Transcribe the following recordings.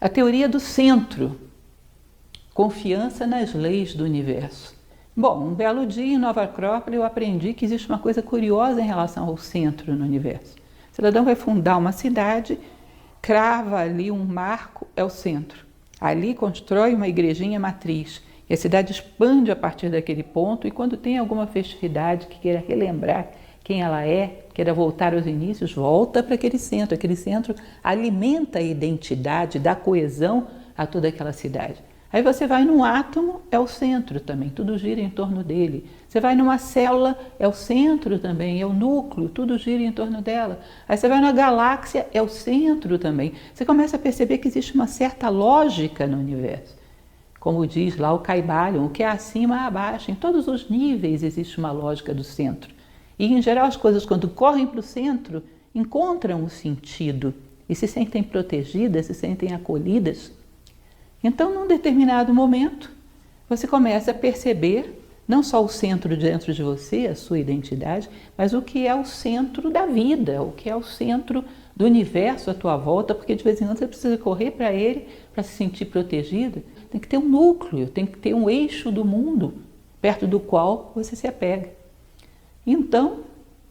A teoria do centro, confiança nas leis do universo. Bom, um belo dia em Nova Acrópole eu aprendi que existe uma coisa curiosa em relação ao centro no universo. O cidadão vai fundar uma cidade, crava ali um marco, é o centro. Ali constrói uma igrejinha matriz. E a cidade expande a partir daquele ponto, e quando tem alguma festividade que queira relembrar quem ela é, queira voltar aos inícios, volta para aquele centro. Aquele centro alimenta a identidade, dá coesão a toda aquela cidade. Aí você vai num átomo, é o centro também, tudo gira em torno dele. Você vai numa célula, é o centro também, é o núcleo, tudo gira em torno dela. Aí você vai na galáxia, é o centro também. Você começa a perceber que existe uma certa lógica no universo. Como diz lá o Caibalion, o que é acima é abaixo. Em todos os níveis existe uma lógica do centro. E, em geral, as coisas, quando correm para o centro, encontram o sentido e se sentem protegidas, se sentem acolhidas. Então, num determinado momento, você começa a perceber não só o centro dentro de você, a sua identidade, mas o que é o centro da vida, o que é o centro do universo à tua volta, porque de vez em quando você precisa correr para ele para se sentir protegida. Tem que ter um núcleo, tem que ter um eixo do mundo perto do qual você se apega. Então,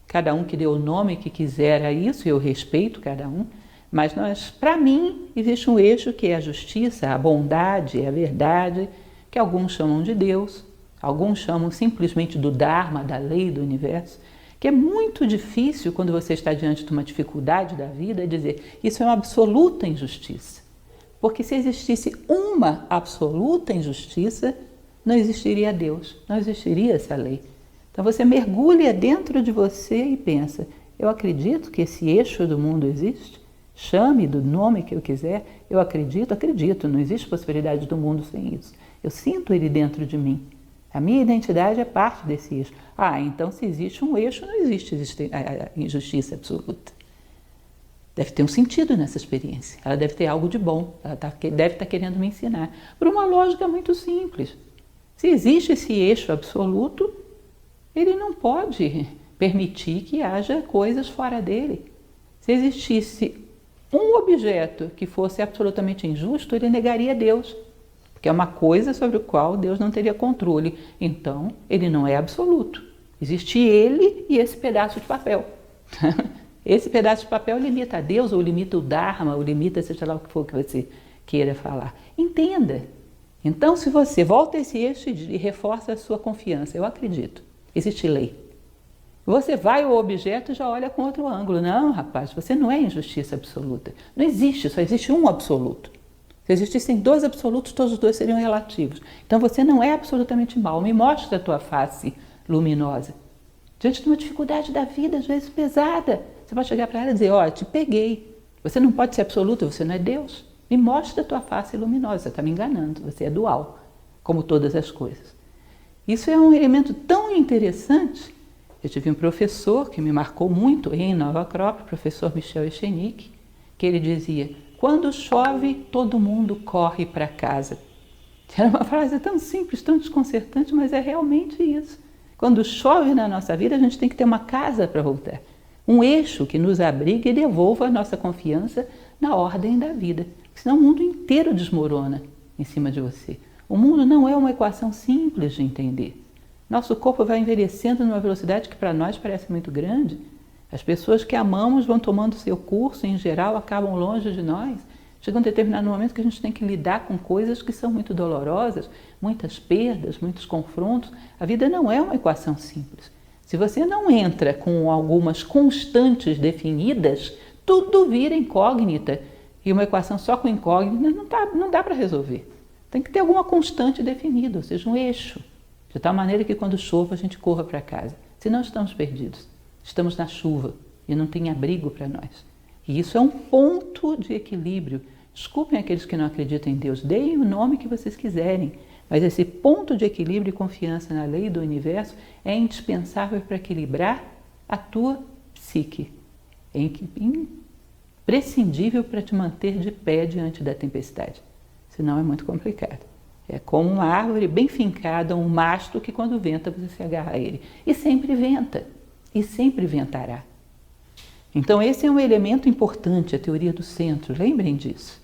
cada um que dê o nome que quiser a isso, eu respeito cada um, mas para mim, existe um eixo que é a justiça, a bondade, a verdade, que alguns chamam de Deus, alguns chamam simplesmente do Dharma, da lei do universo, que é muito difícil quando você está diante de uma dificuldade da vida dizer isso é uma absoluta injustiça. Porque se existisse uma absoluta injustiça, não existiria Deus, não existiria essa lei. Então você mergulha dentro de você e pensa, eu acredito que esse eixo do mundo existe? Chame do nome que eu quiser, eu acredito, não existe possibilidade do mundo sem isso. Eu sinto ele dentro de mim. A minha identidade é parte desse eixo. Então se existe um eixo, não existe a injustiça absoluta. Deve ter um sentido nessa experiência, ela deve ter algo de bom, ela deve estar querendo me ensinar. Por uma lógica muito simples. Se existe esse eixo absoluto, ele não pode permitir que haja coisas fora dele. Se existisse um objeto que fosse absolutamente injusto, ele negaria Deus, porque é uma coisa sobre a qual Deus não teria controle. Então, ele não é absoluto. Existe ele e esse pedaço de papel. Esse pedaço de papel limita a Deus, ou limita o Dharma, ou limita seja lá o que for que você queira falar. Entenda. Então, se você volta a esse eixo e reforça a sua confiança, eu acredito, existe lei. Você vai ao objeto e já olha com outro ângulo. Não, rapaz, você não é injustiça absoluta. Não existe, só existe um absoluto. Se existissem dois absolutos, todos os dois seriam relativos. Então você não é absolutamente mal. Me mostra a tua face luminosa. Diante de uma dificuldade da vida, às vezes pesada, você pode chegar para ela e dizer, te peguei. Você não pode ser absoluta, você não é Deus. Me mostra a tua face luminosa, você está me enganando, você é dual, como todas as coisas. Isso é um elemento tão interessante. Eu tive um professor que me marcou muito em Nova Acrópole, o professor Michel Echenique, que ele dizia, quando chove, todo mundo corre para casa. Era uma frase tão simples, tão desconcertante, mas é realmente isso. Quando chove na nossa vida, a gente tem que ter uma casa para voltar. Um eixo que nos abrigue e devolva a nossa confiança na ordem da vida. Senão o mundo inteiro desmorona em cima de você. O mundo não é uma equação simples de entender. Nosso corpo vai envelhecendo numa velocidade que para nós parece muito grande. As pessoas que amamos vão tomando seu curso, em geral, acabam longe de nós. Chega um determinado momento que a gente tem que lidar com coisas que são muito dolorosas, muitas perdas, muitos confrontos. A vida não é uma equação simples. Se você não entra com algumas constantes definidas, tudo vira incógnita. E uma equação só com incógnita não dá para resolver. Tem que ter alguma constante definida, ou seja, um eixo. De tal maneira que quando chova a gente corra para casa. Senão estamos perdidos. Estamos na chuva e não tem abrigo para nós. E isso é um ponto de equilíbrio. Desculpem aqueles que não acreditam em Deus, deem o nome que vocês quiserem. Mas esse ponto de equilíbrio e confiança na lei do universo é indispensável para equilibrar a tua psique. É imprescindível para te manter de pé diante da tempestade. Senão é muito complicado. É como uma árvore bem fincada, um mastro que quando venta você se agarra a ele. E sempre venta, e sempre ventará. Então esse é um elemento importante, a teoria do centro, lembrem disso.